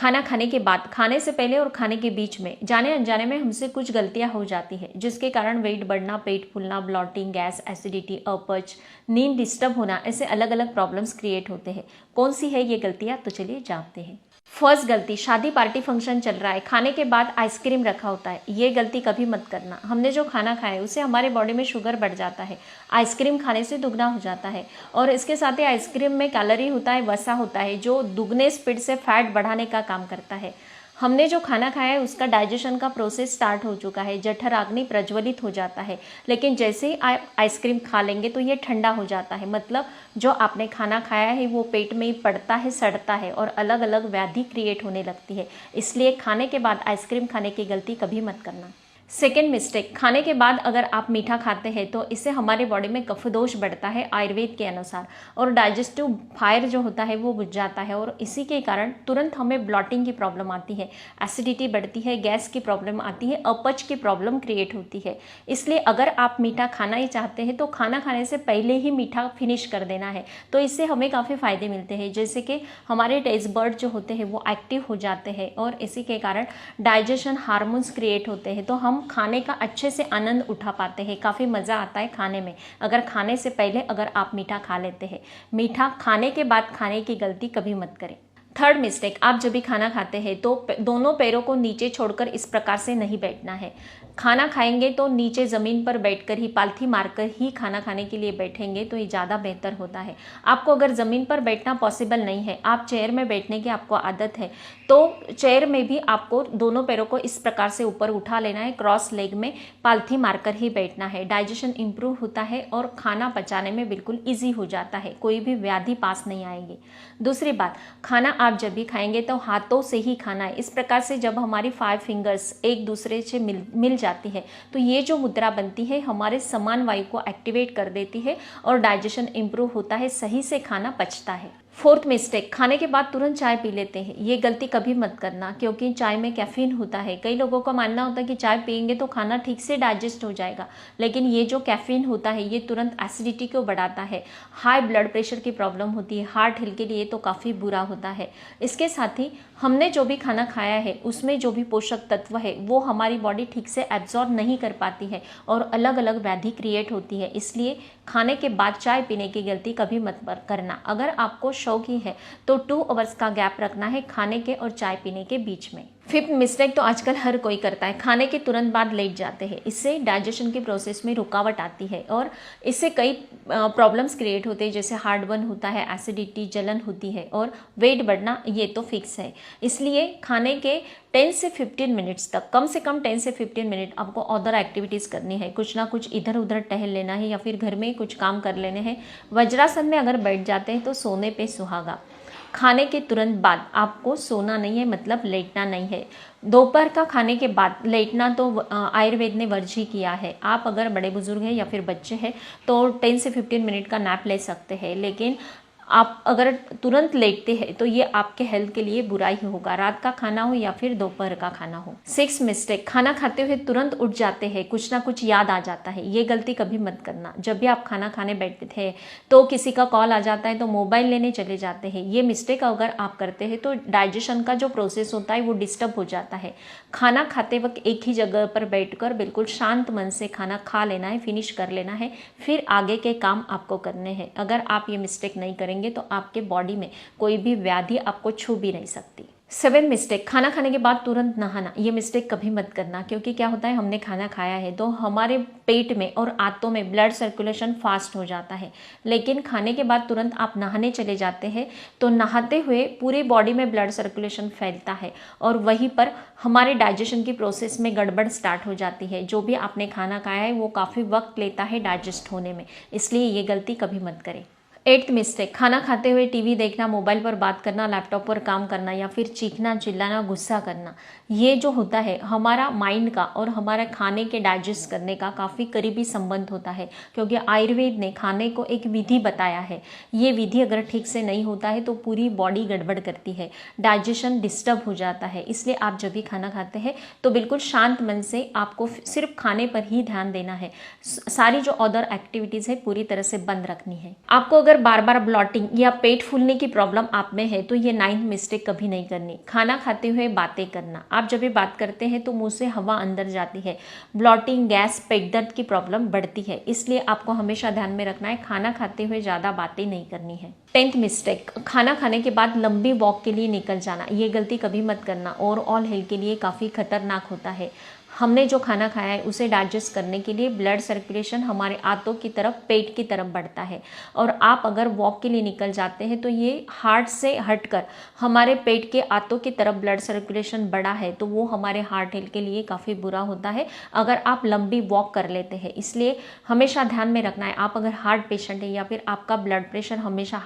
खाना खाने के बाद, खाने से पहले और खाने के बीच में जाने अनजाने में हमसे कुछ गलतियां हो जाती है, जिसके कारण वेट बढ़ना, पेट फूलना, ब्लॉटिंग, गैस, एसिडिटी, अपच, नींद डिस्टर्ब होना, ऐसे अलग अलग प्रॉब्लम्स क्रिएट होते हैं। कौन सी है ये गलतियां, तो चलिए जानते हैं। फर्स्ट गलती, शादी पार्टी फंक्शन चल रहा है, खाने के बाद आइसक्रीम रखा होता है। ये गलती कभी मत करना। हमने जो खाना खाया है उससे हमारे बॉडी में शुगर बढ़ जाता है, आइसक्रीम खाने से दुगना हो जाता है। और इसके साथ ही आइसक्रीम में कैलोरी होता है, वसा होता है, जो दुगने स्पीड से फैट बढ़ाने का काम करता है। हमने जो खाना खाया है उसका डाइजेशन का प्रोसेस स्टार्ट हो चुका है, जठराग्नि प्रज्वलित हो जाता है, लेकिन जैसे ही आप आइसक्रीम खा लेंगे तो ये ठंडा हो जाता है। मतलब जो आपने खाना खाया है वो पेट में ही पड़ता है, सड़ता है और अलग अलग व्याधि क्रिएट होने लगती है। इसलिए खाने के बाद आइसक्रीम खाने की गलती कभी मत करना। सेकेंड मिस्टेक, खाने के बाद अगर आप मीठा खाते हैं तो इससे हमारे बॉडी में कफदोष बढ़ता है आयुर्वेद के अनुसार, और डाइजेस्टिव फायर जो होता है वो बुझ जाता है, और इसी के कारण तुरंत हमें ब्लॉटिंग की प्रॉब्लम आती है, एसिडिटी बढ़ती है, गैस की प्रॉब्लम आती है, अपच की प्रॉब्लम क्रिएट होती है। इसलिए अगर आप मीठा खाना ही चाहते हैं तो खाना खाने से पहले ही मीठा फिनिश कर देना है, तो इससे हमें काफ़ी फायदे मिलते हैं, जैसे कि हमारे टेस्ट बर्ड जो होते हैं वो एक्टिव हो जाते हैं, और इसी के कारण डाइजेशन हार्मोन्स क्रिएट होते हैं, तो हम खाने का अच्छे से आनंद उठा पाते हैं, काफ़ी मज़ा आता है खाने में। अगर खाने से पहले अगर आप मीठा खा लेते हैं, मीठा खाने के बाद खाने की गलती कभी मत करें। थर्ड मिस्टेक, आप जब भी खाना खाते हैं तो दोनों पैरों को नीचे छोड़कर इस प्रकार से नहीं बैठना है। खाना खाएंगे तो नीचे ज़मीन पर बैठकर ही, पालथी मारकर ही खाना खाने के लिए बैठेंगे तो ये ज़्यादा बेहतर होता है। आपको अगर ज़मीन पर बैठना पॉसिबल नहीं है, आप चेयर में बैठने की आपको आदत है, तो चेयर में भी आपको दोनों पैरों को इस प्रकार से ऊपर उठा लेना है, क्रॉस लेग में पालथी मारकर ही बैठना है। डाइजेशन इंप्रूव होता है और खाना पचाने में बिल्कुल ईजी हो जाता है, कोई भी व्याधि पास नहीं आएगी। दूसरी बात, खाना आप जब भी खाएंगे तो हाथों से ही खाना है। इस प्रकार से जब हमारी 5 फिंगर्स एक दूसरे से मिल जाती है तो ये जो मुद्रा बनती है हमारे समान वायु को एक्टिवेट कर देती है और डाइजेशन इंप्रूव होता है, सही से खाना पचता है। फोर्थ मिस्टेक, खाने के बाद तुरंत चाय पी लेते हैं। ये गलती कभी मत करना, क्योंकि चाय में कैफीन होता है। कई लोगों का मानना होता है कि चाय पियेंगे तो खाना ठीक से डाइजेस्ट हो जाएगा, लेकिन ये जो कैफीन होता है ये तुरंत एसिडिटी को बढ़ाता है, हाई ब्लड प्रेशर की प्रॉब्लम होती है, हार्ट हेल्थ के लिए तो काफ़ी बुरा होता है। इसके साथ ही हमने जो भी खाना खाया है उसमें जो भी पोषक तत्व है वो हमारी बॉडी ठीक से एब्जॉर्ब नहीं कर पाती है और अलग अलग व्याधि क्रिएट होती है। इसलिए खाने के बाद चाय पीने की गलती कभी मत करना। अगर आपको शौक ही है तो 2 आवर्स का गैप रखना है खाने के और चाय पीने के बीच में। फिफ्थ मिस्टेक तो आजकल हर कोई करता है, खाने के तुरंत बाद लेट जाते हैं। इससे डाइजेशन के प्रोसेस में रुकावट आती है और इससे कई प्रॉब्लम्स क्रिएट होते हैं, जैसे हार्ट बर्न होता है, एसिडिटी, जलन होती है और वेट बढ़ना, ये तो फिक्स है। इसलिए खाने के 10 से 15 मिनट्स तक, कम से कम 10 से 15 मिनट आपको अदर एक्टिविटीज़ करनी है, कुछ ना कुछ इधर उधर टहल लेना है या फिर घर में कुछ काम कर लेने हैं। वज्रासन में अगर बैठ जाते हैं तो सोने पे सुहागा। खाने के तुरंत बाद आपको सोना नहीं है, मतलब लेटना नहीं है। दोपहर का खाने के बाद लेटना तो आयुर्वेद ने वर्ज ही किया है। आप अगर बड़े बुजुर्ग हैं या फिर बच्चे हैं तो 10 से 15 मिनट का नैप ले सकते हैं, लेकिन आप अगर तुरंत लेटते हैं तो ये आपके हेल्थ के लिए बुरा ही होगा, रात का खाना हो या फिर दोपहर का खाना हो। 6 मिस्टेक, खाना खाते हुए तुरंत उठ जाते हैं, कुछ ना कुछ याद आ जाता है। ये गलती कभी मत करना। जब भी आप खाना खाने बैठते थे तो किसी का कॉल आ जाता है तो मोबाइल लेने चले जाते हैं। ये मिस्टेक अगर आप करते हैं तो डाइजेशन का जो प्रोसेस होता है वो डिस्टर्ब हो जाता है। खाना खाते वक्त एक ही जगह पर बैठकर बिल्कुल शांत मन से खाना खा लेना है, फिनिश कर लेना है, फिर आगे के काम आपको करने हैं। अगर आप ये मिस्टेक नहीं करेंगे तो आपके बॉडी में कोई भी व्याधि आपको छू भी नहीं सकती। 7 मिस्टेक, खाना खाने के बाद तुरंत नहाना। ये मिस्टेक कभी मत करना, क्योंकि क्या होता है, हमने खाना खाया है तो हमारे पेट में और आंतों में ब्लड सर्कुलेशन फास्ट हो जाता है, लेकिन खाने के बाद तुरंत आप नहाने चले जाते हैं तो नहाते हुए पूरी बॉडी में ब्लड सर्कुलेशन फैलता है और वहीं पर हमारे डाइजेशन की प्रोसेस में गड़बड़ स्टार्ट हो जाती है। जो भी आपने खाना खाया है वो काफ़ी वक्त लेता है डाइजेस्ट होने में, इसलिए ये गलती कभी मत करें। 8th मिस्टेक, खाना खाते हुए टीवी देखना, मोबाइल पर बात करना, लैपटॉप पर काम करना या फिर चीखना, चिल्लाना, गुस्सा करना। ये जो होता है हमारा माइंड का और हमारा खाने के डाइजेस्ट करने का काफ़ी करीबी संबंध होता है, क्योंकि आयुर्वेद ने खाने को एक विधि बताया है। ये विधि अगर ठीक से नहीं होता है तो पूरी बॉडी गड़बड़ करती है, डाइजेशन डिस्टर्ब हो जाता है। इसलिए आप जब भी खाना खाते हैं तो बिल्कुल शांत मन से आपको सिर्फ खाने पर ही ध्यान देना है। सारी जो अदर एक्टिविटीज़ है पूरी तरह से बंद रखनी है। आपको अगर अगर बार बार ब्लॉटिंग या पेट फूलने की प्रॉब्लम आप में है तो ये 9th मिस्टेक कभी नहीं करनी। खाना खाते हुए बातें करना। आप जब भी बात करते हैं तो मुंह से हवा अंदर जाती है, ब्लॉटिंग, गैस, पेट दर्द की प्रॉब्लम बढ़ती है। इसलिए आपको हमेशा ध्यान में रखना है खाना खाते हुए ज़्यादा बातें नहीं करनी है। 10th मिस्टेक, खाना खाने के बाद लंबी वॉक के लिए निकल जाना। ये गलती कभी मत करना, ओवरऑल हेल्थ के लिए काफ़ी खतरनाक होता है। हमने जो खाना खाया है उसे डाइजेस्ट करने के लिए ब्लड सर्कुलेशन हमारे आंतों की तरफ, पेट की तरफ बढ़ता है, और आप अगर वॉक के लिए निकल जाते हैं तो ये हार्ट से हटकर हमारे पेट के आंतों की तरफ ब्लड सर्कुलेशन बढ़ा है तो वो हमारे हार्ट हेल्थ के लिए काफ़ी बुरा होता है अगर आप लंबी वॉक कर लेते हैं। इसलिए हमेशा ध्यान में रखना है, आप अगर हार्ट पेशेंट है या फिर आपका ब्लड प्रेशर हमेशा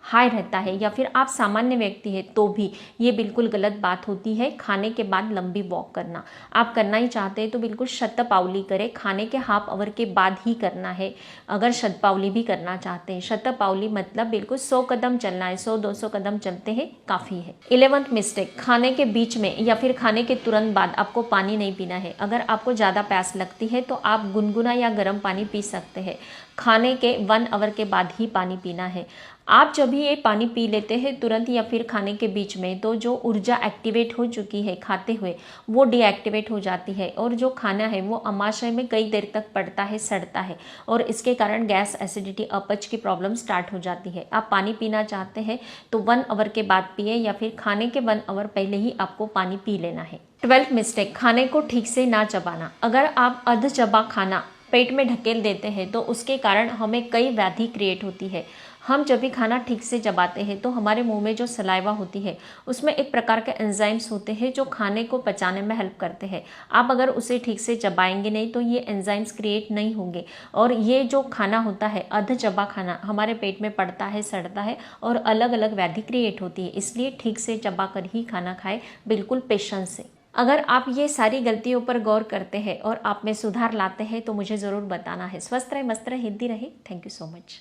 हाई रहता है या फिर आप सामान्य व्यक्ति है तो भी ये बिल्कुल गलत बात होती है खाने के बाद लंबी वॉक करना। आप करना ही चाहते हैं तो बिल्कुल शतपावली करें, खाने के हाफ आवर के बाद ही करना है। अगर शतपावली भी करना चाहते हैं, शतपावली मतलब बिल्कुल 100 कदम चलना है, 100-200 कदम चलते हैं काफ़ी है। 11th मिस्टेक, खाने के बीच में या फिर खाने के तुरंत बाद आपको पानी नहीं पीना है। अगर आपको ज़्यादा प्यास लगती है तो आप गुनगुना या गर्म पानी पी सकते हैं। खाने के 1 आवर के बाद ही पानी पीना है। आप जब भी ये पानी पी लेते हैं तुरंत या फिर खाने के बीच में तो जो ऊर्जा एक्टिवेट हो चुकी है खाते हुए वो डीएक्टिवेट हो जाती है और जो खाना है वो अमाशय में कई देर तक पड़ता है, सड़ता है और इसके कारण गैस, एसिडिटी, अपच की प्रॉब्लम स्टार्ट हो जाती है। आप पानी पीना चाहते हैं तो 1 आवर के बाद पिए या फिर खाने के 1 आवर पहले ही आपको पानी पी लेना है। 12th मिस्टेक, खाने को ठीक से ना चबाना। अगर आप अध चबा खाना पेट में ढकेल देते हैं तो उसके कारण हमें कई व्याधि क्रिएट होती है। हम जब भी खाना ठीक से चबाते हैं तो हमारे मुंह में जो सलाइवा होती है उसमें एक प्रकार के एंजाइम्स होते हैं जो खाने को पचाने में हेल्प करते हैं। आप अगर उसे ठीक से चबाएंगे नहीं तो ये एंजाइम्स क्रिएट नहीं होंगे और ये जो खाना होता है अध चबा खाना हमारे पेट में पड़ता है, सड़ता है और अलग अलग व्याधि क्रिएट होती है। इसलिए ठीक से चबा कर ही खाना खाएं, बिल्कुल पेशेंस से। अगर आप ये सारी गलतियों पर गौर करते हैं और आप में सुधार लाते हैं तो मुझे ज़रूर बताना है। स्वस्थ रहे, मस्त रहे, हेल्दी रहे। Thank you so much.